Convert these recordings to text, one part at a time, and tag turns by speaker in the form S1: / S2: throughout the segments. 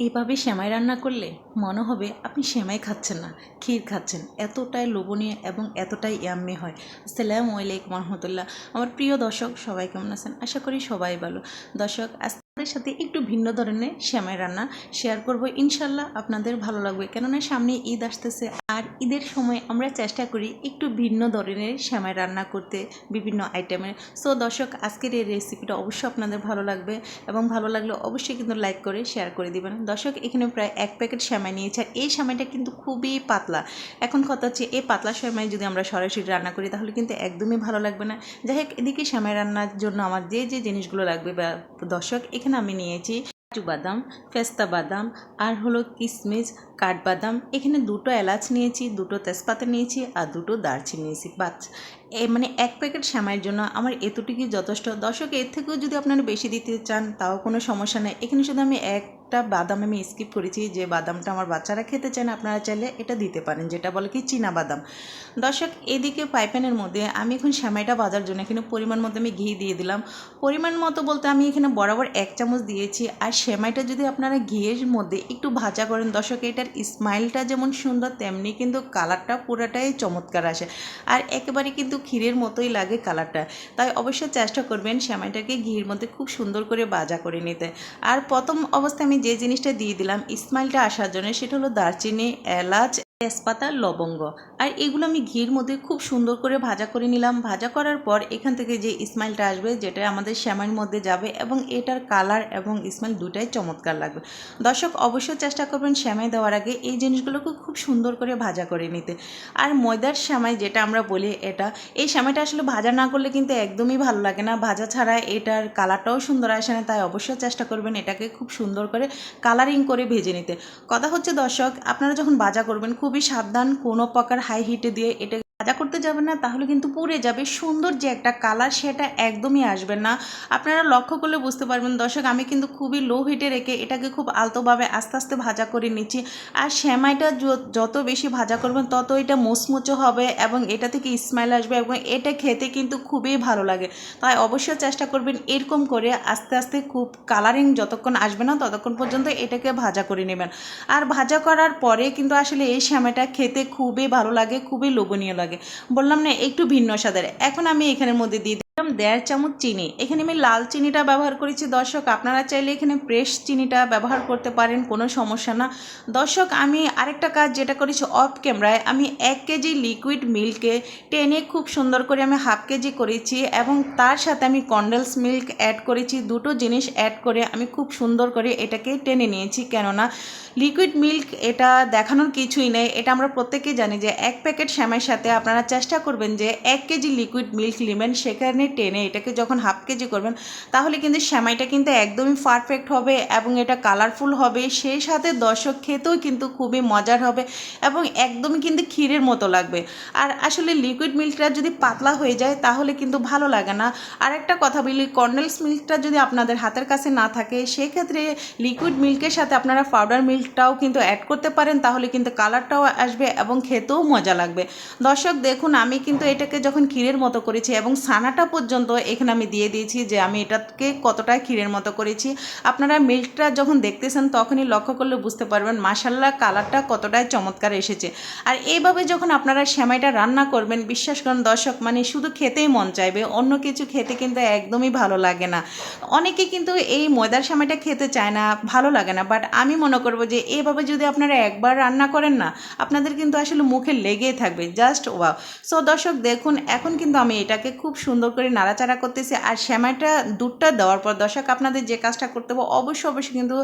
S1: এভাবে সেমাই রান্না করলে মনে হবে আপনি সেমাই খাচ্ছেন না, ক্ষীর খাচ্ছেন। এতটাই লোভনীয় এবং এতটাই ইয়াম্মি হয়। আসসালামু আলাইকুম রহমতুল্লাহ। আমার প্রিয় দর্শক, সবাই কেমন আছেন? আশা করি সবাই ভালো। দর্শক, আপনাদের সাথে একটু ভিন্ন ধরনের সেমাই রান্না শেয়ার করব। ইনশাল্লাহ আপনাদের ভালো লাগবে, কেননা সামনে ঈদ আসতেছে। আর ঈদের সময় আমরা চেষ্টা করি একটু ভিন্ন ধরনের সেমাই রান্না করতে, বিভিন্ন আইটেমের। সো দর্শক, আজকের এই রেসিপিটা অবশ্যই আপনাদের ভালো লাগবে, এবং ভালো লাগলে অবশ্যই কিন্তু লাইক করে শেয়ার করে দিবেন। দর্শক, এখানে প্রায় 1 প্যাকেট সেমাই নিয়েছি, আর এই সেমাইটা কিন্তু খুবই পাতলা। এখন কথা হচ্ছে, এই পাতলা সেমাই যদি আমরা সরাসরি রান্না করি তাহলে কিন্তু একদমই ভালো লাগবে না। যাই হোক, এদিকে সেমাই রান্নার জন্য আমার যে যে জিনিসগুলো লাগবে, দর্শক, এখানে আমি নিয়েছি কাজু বাদাম, পেস্তা বাদাম, আর হলো কিশমিশ, কাঠবাদাম। এখানে 2টো এলাচ নিয়েছি, 2টো তেজপাতা নিয়েছি, আর 2টো দারচিনি নিয়েছি। বাস, মানে 1 প্যাকেট সেমাইয়ের জন্য আমার এতটুকুই যথেষ্ট। দর্শক, এর থেকেও যদি আপনারা বেশি দিতে চান তাও কোনো সমস্যা নেই। এখানে শুধু আমি একটা বাদাম আমি স্কিপ করেছি, যে বাদামটা আমার বাচ্চারা খেতে চান। আপনারা চাইলে এটা দিতে পারেন, যেটা বলে কি চীনা বাদাম। দর্শক, এদিকে পাইপ্যানের মধ্যে আমি এখন সেমাইটা ভাজার জন্য এখানে পরিমাণ মতো আমি ঘি দিয়ে দিলাম। পরিমাণ মতো বলতে আমি এখানে বরাবর 1 চামচ দিয়েছি। আর সেমাইটা যদি আপনারা ঘিয়ের মধ্যে একটু ভাজা করেন দর্শক, এটার স্মাইলটা যেমন সুন্দর, তেমনি কিন্তু কালারটা পুরোটাই চমৎকার আসে। আর একেবারে কিন্তু ক্ষীরের মতোই লাগে কালারটা। তাই অবশ্যই চেষ্টা করবেন সেমাইটাকে ঘির মধ্যে খুব সুন্দর করে ভাজা করে নিতে। আর প্রথম অবস্থায় আমি যে জিনিসটা দিয়ে দিলাম স্মাইলটা আসার জন্য, সেটা হলো দারচিনি, এলাচ, তেজপাতা, লবঙ্গ। আর এগুলো আমি ঘির মধ্যে খুব সুন্দর করে ভাজা করে নিলাম। ভাজা করার পর এখান থেকে যে স্মাইলটা আসবে, যেটা আমাদের সেমাইয়ের মধ্যে যাবে, এবং এটার কালার এবং স্মেল দুটাই চমৎকার লাগবে। দর্শক, অবশ্যই চেষ্টা করবেন সেমাই দেওয়ার আগে এই জিনিসগুলোকে খুব সুন্দর করে ভাজা করে নিতে। আর ময়দার সেমাই যেটা আমরা বলি, এই সেমাইটা আসলে ভাজা না করলে কিন্তু একদমই ভালো লাগে না। ভাজা ছাড়া এটার কালারটাও সুন্দর আসে না। তাই অবশ্যই চেষ্টা করবেন এটাকে খুব সুন্দর করে কালারিং করে ভেজে নিতে। কথা হচ্ছে দর্শক, আপনারা যখন ভাজা করবেন খুবই সাবধান, কোনো প্রকার হাই হিটে দিয়ে এটা ভাজা করতে যাবেন না, তাহলে কিন্তু পুড়ে যাবে। সুন্দর যে একটা কালার, সেটা একদমই আসবে না। আপনারা লক্ষ্য করলে বুঝতে পারবেন দর্শক, আমি কিন্তু খুবই লো হিটে রেখে এটাকে খুব আলতোভাবে আস্তে আস্তে ভাজা করে নিচ্ছি। আর সেমাইটা যত বেশি ভাজা করবেন তত এটা মুচমুচে হবে, এবং এটা থেকে স্মেল আসবে, এবং এটা খেতে কিন্তু খুবই ভালো লাগে। তাই অবশ্যই চেষ্টা করবেন এরকম করে আস্তে আস্তে খুব কালারিং যতক্ষণ আসবে না ততক্ষণ পর্যন্ত এটাকে ভাজা করে নেবেন। আর ভাজা করার পরে কিন্তু আসলে এই সেমাইটা খেতে খুবই ভালো লাগে, খুবই লোভনীয় লাগে। বললাম না, একটু ভিন্ন স্বাদের। এখন আমি এখানের মধ্যে দিয়ে 1.5 চামচ চিনি। এখানে আমি লাল চিনিটা ব্যবহার করেছি। দর্শক, আপনারা চাইলে এখানে ফ্রেশ চিনিটা ব্যবহার করতে পারেন, কোনো সমস্যা না। দর্শক, আমি আরেকটা কাজ যেটা করেছি অফ ক্যামেরায়, আমি 1 কেজি লিকুইড মিল্কে টেনে খুব সুন্দর করে আমি হাফ কেজি করেছি, এবং তার সাথে আমি কনডেন্স মিল্ক অ্যাড করেছি। 2টো জিনিস অ্যাড করে আমি খুব সুন্দর করে এটাকে টেনে নিয়েছি। কেননা লিকুইড মিল্ক এটা দেখানোর কিছুই নেই, এটা আমরা প্রত্যেকেই জানি যে 1 প্যাকেট সেমাইয়ের সাথে আপনারা চেষ্টা করবেন যে 1 কেজি লিকুইড মিল্ক নেবেন, সেখানে টেনে এটাকে যখন হাফ কেজি করবেন তাহলে কিন্তু সেমাইটা কিন্তু একদমই পারফেক্ট হবে, এবং এটা কালারফুল হবে। সেই সাথে দর্শক, খেতেও কিন্তু খুবই মজার হবে, এবং একদমই কিন্তু ক্ষীরের মতো লাগবে। আর আসলে লিকুইড মিল্কটা যদি পাতলা হয়ে যায় তাহলে কিন্তু ভালো লাগে না। আর একটা কথা বলি, কনডেন্স মিল্কটা যদি আপনাদের হাতের কাছে না থাকে, সেক্ষেত্রে লিকুইড মিল্কের সাথে আপনারা পাউডার মিল্কটাও কিন্তু অ্যাড করতে পারেন, তাহলে কিন্তু কালারটাও আসবে এবং খেতেও মজা লাগবে। দর্শক দেখুন, আমি কিন্তু এটাকে যখন ক্ষীরের মতো করেছি, এবং ছানাটা পর্যন্ত এখানে আমি দিয়ে দিয়েছি যে আমি এটাকে কতটা ক্ষীরের মতো করেছি। আপনারা মিল্কটা যখন দেখতেছেন তখনই লক্ষ্য করলে বুঝতে পারবেন মাশাআল্লাহ কালারটা কতটাই চমৎকার এসেছে। আর এইভাবে যখন আপনারা সেমাইটা রান্না করবেন, বিশ্বাস করেন দর্শক, মানে শুধু খেতেই মন চাইবে, অন্য কিছু খেতে কিন্তু একদমই ভালো লাগে না। অনেকে কিন্তু এই ময়দার সেমাইটা খেতে চায় না, ভালো লাগে না। বাট আমি মনে করবো যে এইভাবে যদি আপনারা একবার রান্না করেন না, আপনাদের কিন্তু আসলে মুখে লেগেই থাকবে, জাস্ট ওয়াও। সো দর্শক দেখুন, এখন কিন্তু আমি এটাকে খুব সুন্দর করে নাড়াচাড়া করতেছি। আর সেমাইটা দুধটা দেওয়ার পর দর্শক, আপনাদের যে কাজটা করতে হবে, অবশ্যই কিন্তু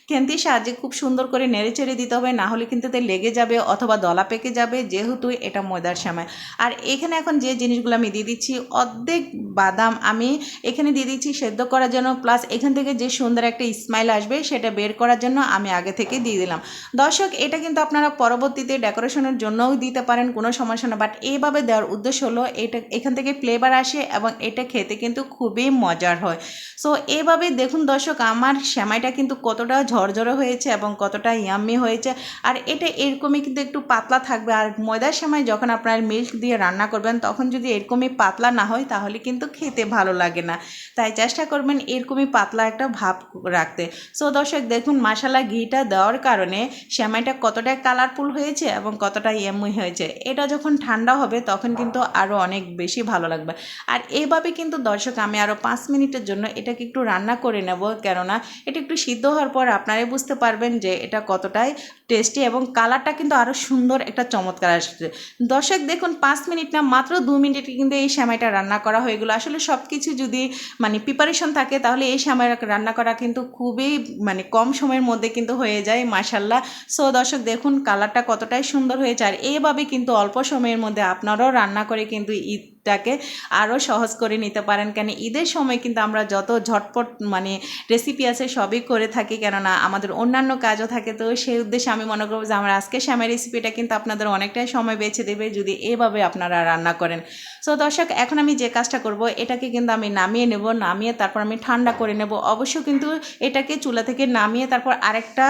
S1: খেন্তির সাহায্যে খুব সুন্দর করে নেড়ে চেড়ে দিতে হবে, না হলে কিন্তু এতে লেগে যাবে অথবা দলা পেকে যাবে, যেহেতু এটা ময়দার সেমাই। আর এখানে এখন যে জিনিসগুলো আমি দিয়ে দিচ্ছি, অর্ধেক বাদাম আমি এখানে দিয়ে দিচ্ছি সেদ্ধ করার জন্য, প্লাস এখান থেকে যে সুন্দর একটা স্মাইল আসবে সেটা বের করার জন্য আমি আগে থেকে দিয়ে দিলাম। দর্শক, এটা কিন্তু আপনারা পরবর্তীতে ডেকোরেশনের জন্যও দিতে পারেন, কোনো সমস্যা না। বাট এইভাবে দেওয়ার উদ্দেশ্য হলো এটা এখান থেকে ফ্লেভার আসে এবং এটা খেতে কিন্তু খুবই মজার হয়। সো এভাবে দেখুন দর্শক আমার সেমাইটা কিন্তু কতটা ঝরঝরে হয়েছে এবং কতটা ইয়াম্মি হয়েছে। আর এটা এরকমই কিন্তু একটু পাতলা থাকবে। আর ময়দার সেমাই যখন আপনার মিল্ক দিয়ে রান্না করবেন তখন যদি এরকমই পাতলা না হয় তাহলে কিন্তু খেতে ভালো লাগে না। তাই চেষ্টা করবেন এরকমই পাতলা একটা ভাব রাখতে। সো দর্শক দেখুন মাশাআল্লাহ ঘিটা দেওয়ার কারণে সেমাইটা কতটা কালারফুল হয়েছে এবং কতটা ইয়াম্মি হয়েছে। এটা যখন ঠান্ডা হবে তখন কিন্তু আরও অনেক বেশি ভালো লাগবে। আর এইভাবে কিন্তু দর্শক আমি আরও 5 মিনিটের জন্য এটাকে একটু রান্না করে নেব, কেননা এটা একটু সিদ্ধ হওয়ার পর আপনারাই বুঝতে পারবেন যে এটা কতটাই টেস্টি এবং কালারটা কিন্তু আরও সুন্দর একটা চমৎকার আসছে। দর্শক দেখুন 5 মিনিট না মাত্র 2 মিনিটে কিন্তু এই সেমাইটা রান্না করা হয়ে গেলো। আসলে সব কিছু যদি মানে প্রিপারেশন থাকে তাহলে এই সেমাই রান্না করা কিন্তু খুবই মানে কম সময়ের মধ্যে কিন্তু হয়ে যায় মাশাআল্লাহ। সো দর্শক দেখুন কালারটা কতটাই সুন্দর হয়েছে। আর এইভাবে কিন্তু অল্প সময়ের মধ্যে আপনারাও রান্না করে কিন্তু ঈদটাকে আরও সহজ করে নিতে পারেন। কেন ঈদের সময় কিন্তু আমরা যত ঝটপট মানে রেসিপি আছে সবই করে থাকি, কেননা আমাদের অন্যান্য কাজও থাকে। তো সেই উদ্দেশ্যে আমি মনে করবো যে আমার আজকে সেমাই রেসিপিটা কিন্তু আপনাদের অনেকটাই সময় বেঁচে দেবে যদি এভাবে আপনারা রান্না করেন। সো দর্শক এখন আমি যে কাজটা করব এটাকে কিন্তু আমি নামিয়ে নেব, নামিয়ে তারপর আমি ঠান্ডা করে নেব। অবশ্য কিন্তু এটাকে চুলা থেকে নামিয়ে তারপর আরেকটা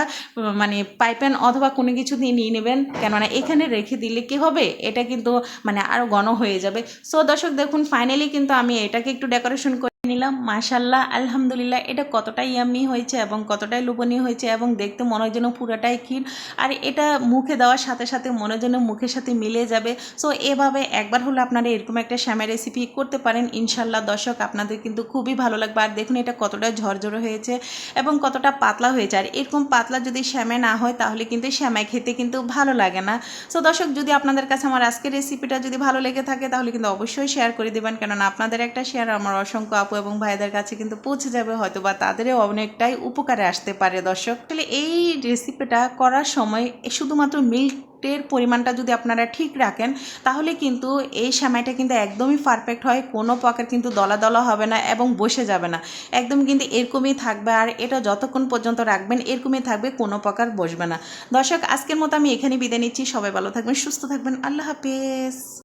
S1: মানে পাইপ্যান অথবা কোনো কিছু দিয়ে নিয়ে নেবেন, কেননা এখানে রেখে দিলে কি হবে এটা কিন্তু মানে আরও ঘন হয়ে যাবে। সো দর্শক দেখুন ফাইনালি কিন্তু আমি এটাকে একটু ডেকোরেশন করে নিলাম। মাশাআল্লাহ আলহামদুলিল্লাহ এটা কতটাই ইয়াম্মি হয়েছে এবং কতটাই লোভনীয় হয়েছে এবং দেখতে মনে হয় যেন পুরোটাই ক্ষীর। আর এটা মুখে দেওয়ার সাথে সাথে মনে যেন মুখের সাথে মিলে যাবে। সো এভাবে একবার হলে আপনারা এরকম একটা সেমাই রেসিপি করতে পারেন ইনশাল্লাহ দর্শক আপনাদের কিন্তু খুবই ভালো লাগবে। আর দেখুন এটা কতটা ঝরঝরে হয়েছে এবং কতটা পাতলা হয়েছে। আর এরকম পাতলা যদি সেমাই না হয় তাহলে কিন্তু সেমাই খেতে কিন্তু ভালো লাগে না। সো দর্শক যদি আপনাদের কাছে আমার আজকের রেসিপিটা যদি ভালো লেগে থাকে তাহলে কিন্তু অবশ্যই শেয়ার করে দেবেন, কেননা আপনাদের একটা শেয়ার আমার অসংখ্য আপু এবং ভাইদের কাছে কিন্তু পৌঁছে যাবে, হয়তো বা তাদেরও অনেকটাই উপকারে আসতে পারে। দর্শক তাহলে এই রেসিপিটা করার সময় শুধুমাত্র মিল্কের পরিমাণটা যদি আপনারা ঠিক রাখেন তাহলে কিন্তু এই সেমাইটা কিন্তু একদমই পারফেক্ট হয়, কোনো প্রকার কিন্তু দলা দলা হবে না এবং বসে যাবে না, একদম কিন্তু এরকমই থাকবে। আর এটা যতক্ষণ পর্যন্ত রাখবেন এরকমই থাকবে, কোনো প্রকার বসবে না। দর্শক আজকের মতো আমি এখানে বিদায় নিচ্ছি, সবাই ভালো থাকবেন, সুস্থ থাকবেন, আল্লাহ হাফেজ।